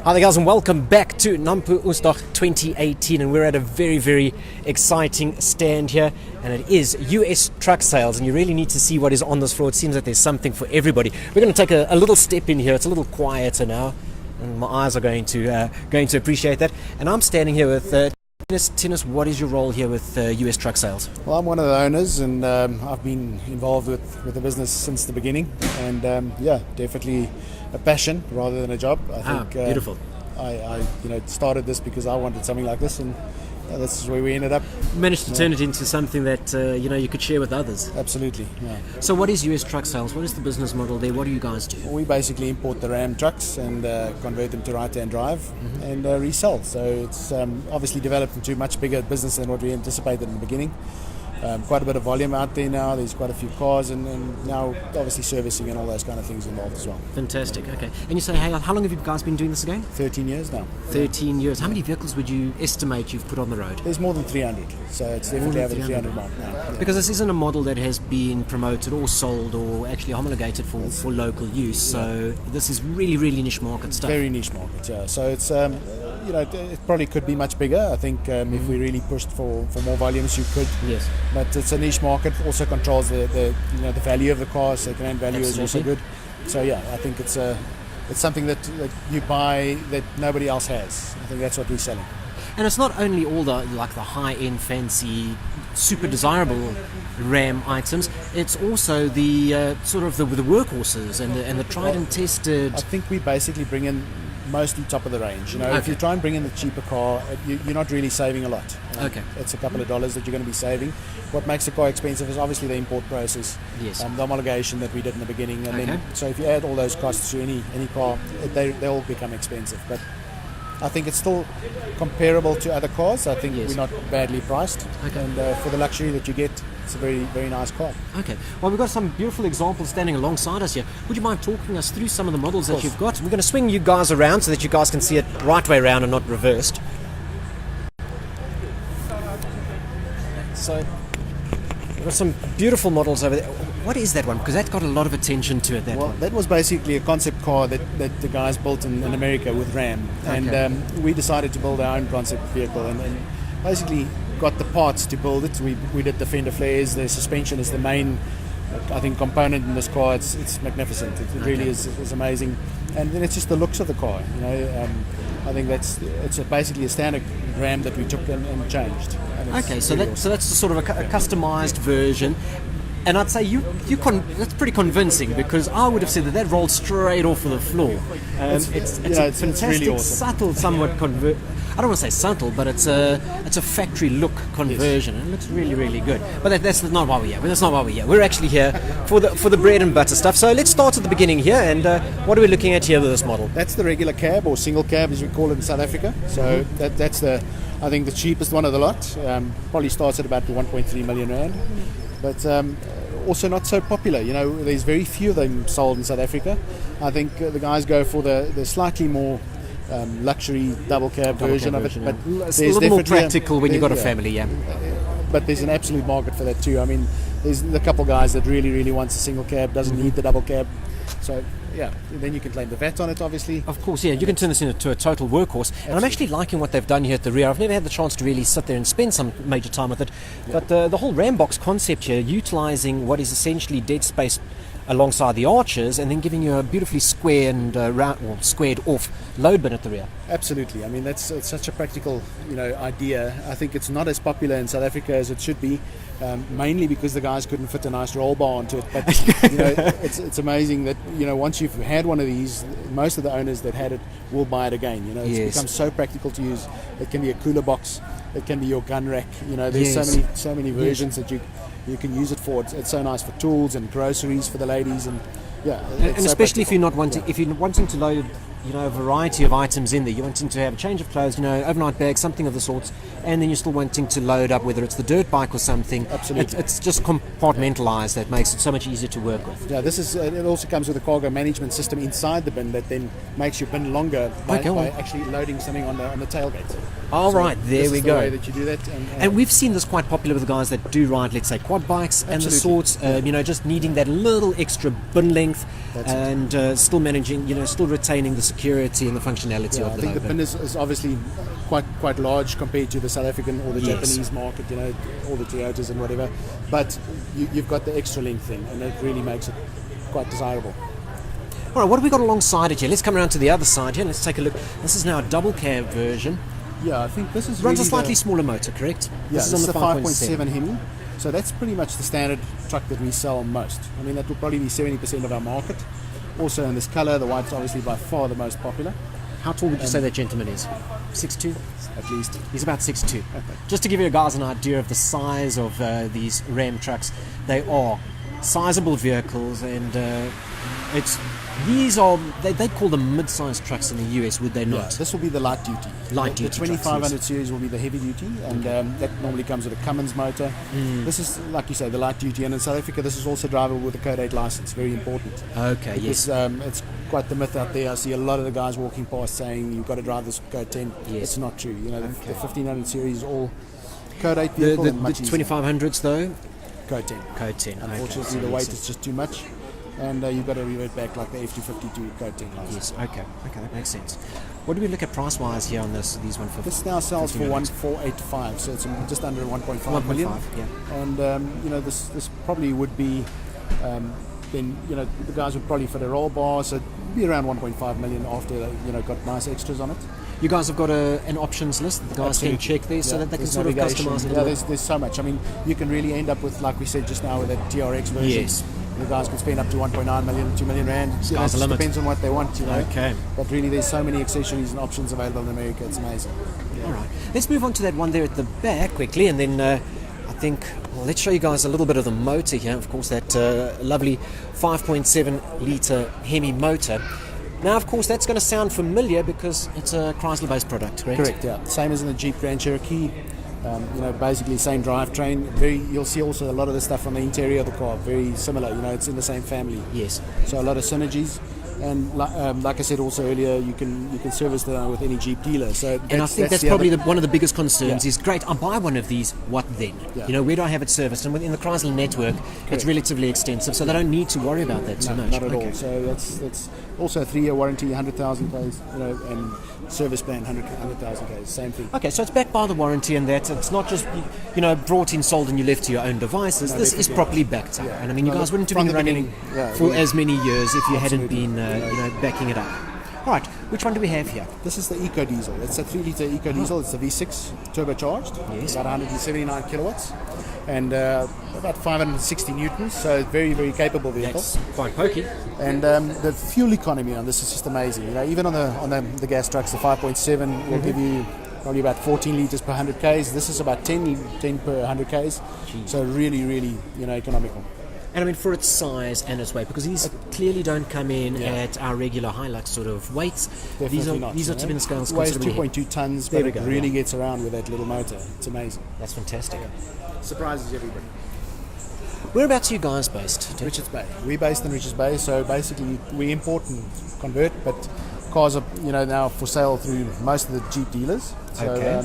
Hi there guys, and welcome back to Nampo Oesdag 2018, and we're at a very, very exciting stand here, and it is US truck sales, and you really need to see what is on this floor. It seems that there's something for everybody. We're going to take a little step in here. It's a little quieter now, and my eyes are going to appreciate that. And I'm standing here with Tinus. What is your role here with US truck sales? Well, I'm one of the owners, and I've been involved with the business since the beginning, and definitely a passion rather than a job. I think beautiful. I started this because I wanted something like this, and this is where we ended up. You managed to turn it into something that you could share with others. Absolutely. Yeah. So what is US truck sales? What is the business model there? What do you guys do? We basically import the Ram trucks and convert them to right-hand drive and resell. So it's obviously developed into a much bigger business than what we anticipated in the beginning. Quite a bit of volume out there now. There's quite a few cars, and now obviously servicing and all those kind of things involved as well. Fantastic. Okay. And you say, hey, how long have you guys been doing this again? 13 years now. 13 years. How many vehicles would you estimate you've put on the road? There's more than 300, so it's definitely over the 300 mark now. Yeah. Because this isn't a model that has been promoted or sold or actually homologated for local use. So this is really, really niche market stuff. Very niche market, yeah. So it's it probably could be much bigger. I think if we really pushed for more volumes, you could. Yes. But it's a niche market. Also controls the value of the car. Second-hand value is also good. So yeah, I think it's something that you buy that nobody else has. I think that's what we're selling. And it's not only all the high-end, fancy, super desirable Ram items. It's also the the workhorses and the tried and tested. I think we basically bring in mostly top of the range. Okay. If you try and bring in the cheaper car, you're not really saving a lot. Okay. It's a couple of dollars that you're going to be saving. What makes the car expensive is obviously the import process, yes, the homologation that we did in the beginning, and okay, then so if you add all those costs to any car, they all become expensive. But I think it's still comparable to other cars. I think yes, we're not badly priced, okay, and for the luxury that you get, it's a very, very nice car. Okay. Well, we've got some beautiful examples standing alongside us here. Would you mind talking us through some of the models that you've got? We're going to swing you guys around so that you guys can see it right way around and not reversed. So we've got some beautiful models over there. What is that one? Because that's got a lot of attention to it. That was basically a concept car that the guys built in America with Ram, okay, and we decided to build our own concept vehicle, and basically got the parts to build it. We did the fender flares. The suspension is the main, I think, component in this car. It's magnificent. It really is amazing. And then it's just the looks of the car. I think it's basically a standard Ram that we took and changed. And okay, so that's the sort of a customized version. And I'd say that's pretty convincing, because I would have said that rolled straight off of the floor. It's a fantastic, really awesome, subtle, somewhat I don't want to say subtle, but it's a factory look conversion, yes, and it looks really, really good. But that's not why we're here. That's not why we're here. We're actually here for the bread and butter stuff. So let's start at the beginning here. And what are we looking at here with this model? That's the regular cab, or single cab as we call it in South Africa. So that's I think the cheapest one of the lot. Probably starts at about 1.3 million rand. But also not so popular. There's very few of them sold in South Africa. I think the guys go for the slightly more luxury double cab version of it. Yeah. But it's a little more practical when you've got a family, yeah. But there's an absolute market for that too. I mean, there's a couple guys that really, really wants a single cab, doesn't need the double cab. So yeah, then you can claim the VAT on it, obviously. Of course, yeah, you can turn this into a total workhorse. Absolutely. And I'm actually liking what they've done here at the rear. I've never had the chance to really sit there and spend some major time with it. Yeah. But the whole Ram box concept here, utilising what is essentially dead space alongside the arches, and then giving you a beautifully square and squared off load bin at the rear. Absolutely. I mean, it's such a practical idea. I think it's not as popular in South Africa as it should be, mainly because the guys couldn't fit a nice roll bar onto it. But it's amazing that once you've had one of these, most of the owners that had it will buy it again. It's yes, become so practical to use. It can be a cooler box. It can be your gun rack. There's yes, so many versions that you can use it for. It's so nice for tools and groceries for the ladies, and and especially if you're not wanting to load a variety of items in there. You're wanting to have a change of clothes, overnight bag, something of the sorts, and then you're still wanting to load up, whether it's the dirt bike or something. Absolutely. It's just compartmentalised. That makes it so much easier to work with. Yeah, it also comes with a cargo management system inside the bin that then makes your bin longer by actually loading something on the tailgate. All right, there we go. The way that you do that. And we've seen this quite popular with the guys that do ride, let's say, quad bikes and the sorts, just needing that little extra bin length, and still managing, still retaining the security and the functionality of I the think logo. the pin is obviously quite large compared to the South African or the Japanese market, you know, all the Toyotas and whatever. But you've got the extra length thing, and it really makes it quite desirable. All right, what have we got alongside it here? Let's come around to the other side here. Let's take a look. This is now a double cab version. Yeah, I think this is Runs really a slightly smaller motor, correct? Yeah, this is on the 5.7 Hemi. So that's pretty much the standard truck that we sell most. I mean, that will probably be 70% of our market. Also in this colour, the white's obviously by far the most popular. How tall would you say that gentleman is? 6'2"? At least. He's about 6'2". Just to give you guys an idea of the size of these Ram trucks, they are sizable vehicles, and they call them mid-sized trucks in the US, would they not? Yeah, this will be the light duty. The 2500 series will be the heavy duty, and that normally comes with a Cummins motor. This is, like you say, the light duty, and in South Africa this is also drivable with a Code 8 license, very important. Okay, because, it's quite the myth out there. I see a lot of the guys walking past saying you've got to drive this Code 10. Yes. It's not true. You know, the 1500 series is all Code 8 vehicle. The and much 2500s though? Code 10. Code 10. Unfortunately, the weight is just too much, and you've got to revert back like the F250 to Code 10 license. Yes, okay, that makes sense. What do we look at price-wise here on these 150? This now sells for 1,485, so it's just under 1.5 million. Yeah. And you know, this probably would be, then you know, the guys would probably fit a roll bar, so it'd be around 1.5 million after you know, got nice extras on it. You guys have got an options list. The guys Absolutely. can check there, so that they can There's sort of navigation. customize it. Yeah, there's so much. I mean, you can really end up with, like we said just now, with that TRX version. Yes. The guys can spend up to 1.9 million, 2 million rand. You know, it Sky's the limit. depends on what they want, you know. Okay. But really, there's so many accessories and options available in America. It's amazing. All right. Let's move on to that one there at the back quickly, and then I think, well, let's show you guys a little bit of the motor here. Of course, that lovely 5.7 litre Hemi motor. Now, of course, that's going to sound familiar because it's a Chrysler-based product, correct? Correct, yeah. Same as in the Jeep Grand Cherokee. You know, basically same drivetrain. You'll see also a lot of the stuff on the interior of the car. Very similar. You know, it's in the same family. Yes. So a lot of synergies. And like I said also earlier, you can service that with any Jeep dealer. So and I think that's probably one of the biggest concerns is, great, I'll buy one of these, what then? Yeah. You know, where do I have it serviced? And within the Chrysler network, it's relatively extensive, so they don't need to worry about that too much. Not at all. So that's also a 3-year warranty, 100,000 k's, you know, and service plan, 100,000 k's, same thing. Okay, so it's backed by the warranty, and that it's not just, you know, brought in, sold, and you left to your own devices. This is properly backed up. Yeah. And I mean, you guys wouldn't have been running for as many years if you hadn't been, you know, backing it up. All right, which one do we have here? This is the Eco Diesel. It's a 3-litre Eco Diesel. It's a V6 turbocharged. Yes. About 179 kilowatts and about 560 newtons. So very, very capable vehicle. That's quite pokey. And the fuel economy on this is just amazing. You know, even on the gas trucks, the 5.7 will give you probably about 14 litres per 100 k's. This is about 10 per 100 k's. Jeez. So really, really, you know, economical. And I mean, for its size and its weight, because these clearly don't come in at our regular Hilux sort of weights. Definitely These are tipping the scales. It weighs 2.2 tons, but it really gets around with that little motor. It's amazing. That's fantastic. Yeah. Surprises everybody. Whereabouts are you guys based? Richards Bay. We're based in Richards Bay, so basically we import and convert, but cars are, you know, now for sale through most of the Jeep dealers. So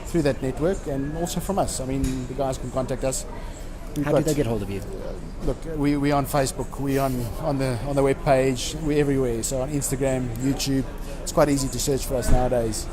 through that network, and also from us. I mean, the guys can contact us. How did they get hold of you? Look, we're on Facebook, we're on the web page, we're everywhere. So on Instagram, YouTube, it's quite easy to search for us nowadays.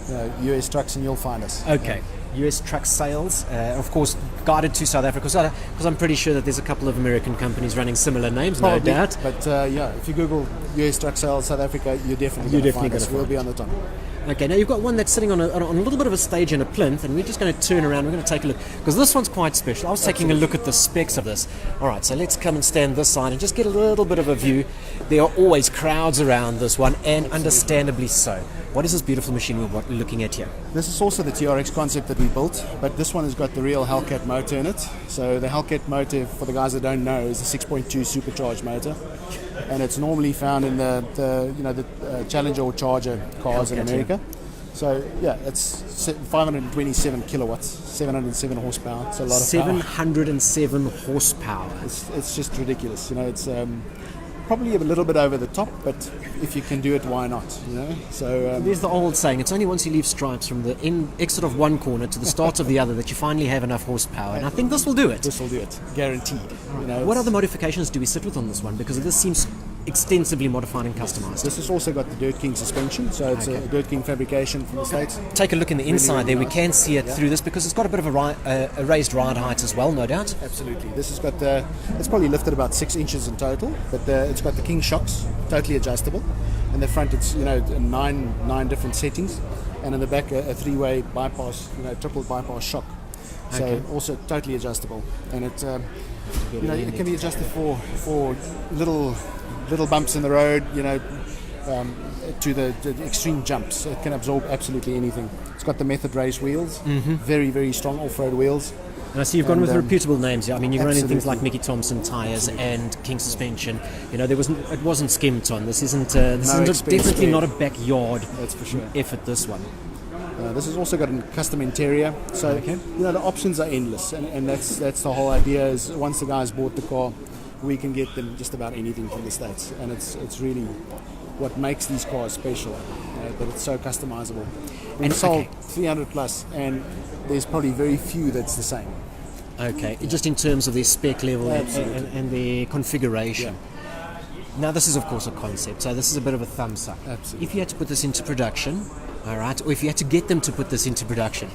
You know, US Trucks, and you'll find us. Okay. US Truck Sales, of course, guided to South Africa, because I'm pretty sure that there's a couple of American companies running similar names, Probably, no doubt. But yeah, if you Google US Truck Sales South Africa, you're definitely going to find us. We'll be on the top. Okay, now you've got one that's sitting on a little bit of a stage in a plinth, and we're just going to turn around. We're going to take a look, because this one's quite special. I was taking a look at the specs of this. All right, so let's come and stand this side and just get a little bit of a view. There are always crowds around this one, and understandably so. What is this beautiful machine we're looking at here? This is also the TRX concept that we built, but this one has got the real Hellcat motor in it. So the Hellcat motor, for the guys that don't know, is a 6.2 supercharged motor, and it's normally found in the Challenger or Charger cars in America. So yeah, it's 527 kilowatts, 707 horsepower. It's a lot of 707 horsepower. It's just ridiculous. You know, it's probably a little bit over the top, but if you can do it, why not? You know. So there's the old saying: it's only once you leave Stripes from the exit of one corner to the start of the other that you finally have enough horsepower. And I think this will do it. This will do it, guaranteed. You know, what other modifications do we sit with on this one? Because this seems extensively modified and customized. This has also got the Dirt King suspension, so it's a Dirt King fabrication from the States. Take a look in the inside there. We nice. can see it through this because it's got a bit of a raised ride height as well, no doubt. Absolutely. This has got it's probably lifted about 6 inches in total, but it's got the King shocks, totally adjustable. In the front, it's nine different settings, and in the back a 3-way bypass, triple bypass shock. So also totally adjustable, and it it can be adjusted for little bumps in the road, to the extreme jumps. It can absorb absolutely anything. It's got the Method race wheels, very, very strong off-road wheels. And I see you've gone with reputable names here. I mean, you're running things like absolutely. Mickey Thompson tyres and King suspension. It wasn't skimmed on. This isn't definitely spared. not a backyard That's for sure. effort, this one. This has also got a custom interior, so the options are endless, and that's the whole idea. Is once the guys bought the car, we can get them just about anything from the States, and it's really what makes these cars special, that it's so customizable. We've sold 300 plus, and there's probably very few that's the same. Okay, just in terms of their spec level and their configuration. Yeah. Now, this is, of course, a concept, so this is a bit of a thumbs up. Absolutely. If you had to put this into production, all right, or if you had to get them to put this into production,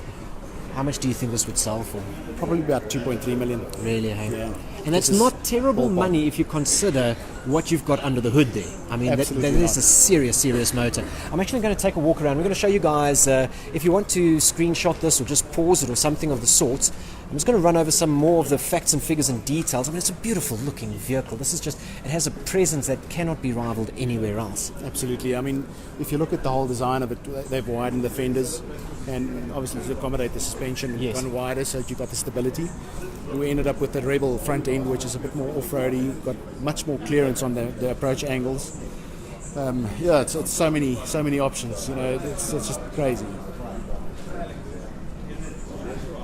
how much do you think this would sell for? Probably about 2.3 million. Really, hey? Yeah. And that's not terrible money if you consider what you've got under the hood there. I mean, that is a serious motor. I'm actually going to take a walk around. We're going to show you guys, if you want to screenshot this or just pause it or something of the sort, I'm just going to run over some more of the facts and figures and details. I mean, it's a beautiful looking vehicle. This is just, it has a presence that cannot be rivaled anywhere else. Absolutely. I mean, if you look at the whole design of it, they've widened the fenders, and obviously to accommodate the suspension, gone wider so that you've got the stability. We ended up with the Rebel front end, which is a bit more off-roady, got much more clearance on the approach angles. It's so many options. It's just crazy.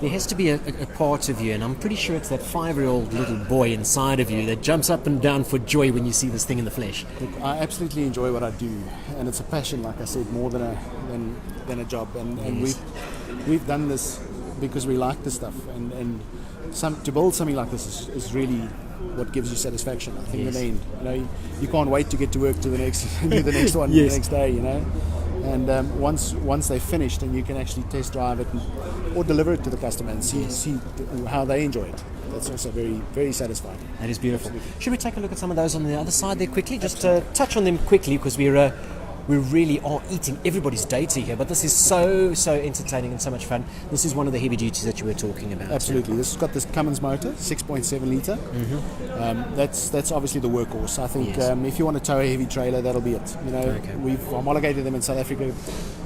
There has to be a part of you, and I'm pretty sure it's that 5-year-old little boy inside of you that jumps up and down for joy when you see this thing in the flesh. Look, I absolutely enjoy what I do, and it's a passion, like I said, more than a job. And we've done this because we like this stuff, and to build something like this is really what gives you satisfaction. I think in the end, you can't wait to get to work to the next do the next one the next day, And once they're finished, and you can actually test drive it or deliver it to the customer and see how they enjoy it. That's also very, very satisfying. That is beautiful. Absolutely. Should we take a look at some of those on the other side there quickly? Just touch on them quickly, because we really are eating everybody's data here, but this is so entertaining and so much fun. This is one of the heavy duties that you were talking about. Absolutely. This has got this Cummins motor, 6.7 litre. That's obviously the workhorse. I think if you want to tow a heavy trailer, that'll be it. We've homologated them in South Africa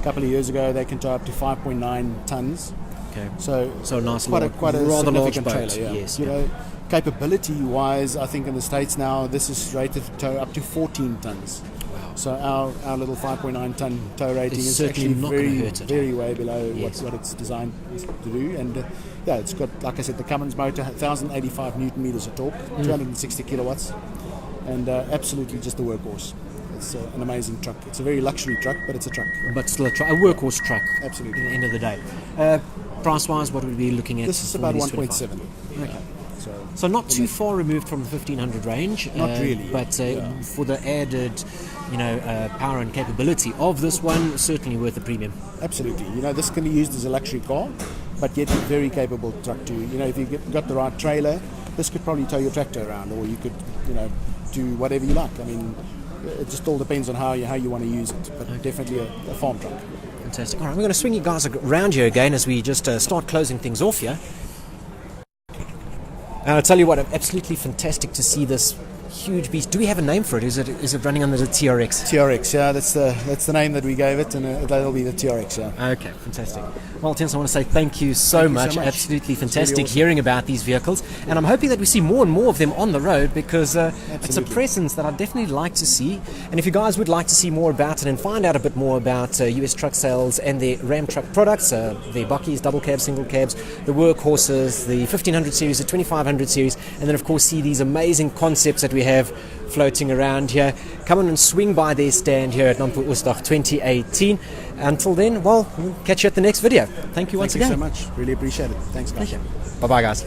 a couple of years ago. They can tow up to 5.9 tons. Okay. So nice, quite a rather large significant boat. trailer. Yeah. Yes. Capability-wise, I think in the States now, this is rated to tow up to 14 tons. Wow. So our little 5.9 ton tow rating is actually very way below what it's designed to do. And it's got, like I said, the Cummins motor, 1,085 newton meters of torque, 260 kilowatts, and absolutely just the workhorse. It's an amazing truck. It's a very luxury truck, but it's a truck. But still a workhorse truck. Absolutely. At the end of the day. Price-wise, what would we be looking at? This is about 1.7. Okay. So not too far removed from the 1500 range. Not really. But for the added, power and capability of this one, certainly worth the premium. Absolutely. This can be used as a luxury car, but yet a very capable truck too. If you got the right trailer, this could probably tow your tractor around, or you could, do whatever you like. I mean, it just all depends on how you want to use it, but definitely a farm truck. Fantastic. All right, we're going to swing you guys around here again as we just start closing things off here. And I'll tell you what, absolutely fantastic to see this huge beast. Do we have a name for it? Is it running under the TRX? TRX, yeah, that's the name that we gave it, and that'll be the TRX, yeah. Okay, fantastic. Well, Tens, I want to say thank you so much. Absolutely fantastic really awesome. Hearing about these vehicles, and I'm hoping that we see more and more of them on the road, because it's a presence that I'd definitely like to see. And if you guys would like to see more about it and find out a bit more about US Truck Sales and their Ram truck products, their bakkies, double cabs, single cabs, the workhorses, the 1500 series, the 2500 series, and then of course see these amazing concepts that we have floating around here, come on and swing by their stand here at Nampo Oesdag 2018. Until then, well, we'll catch you at the next video. Thank you once again. Thank you so much. Really appreciate it. Thanks, guys. Bye-bye, guys.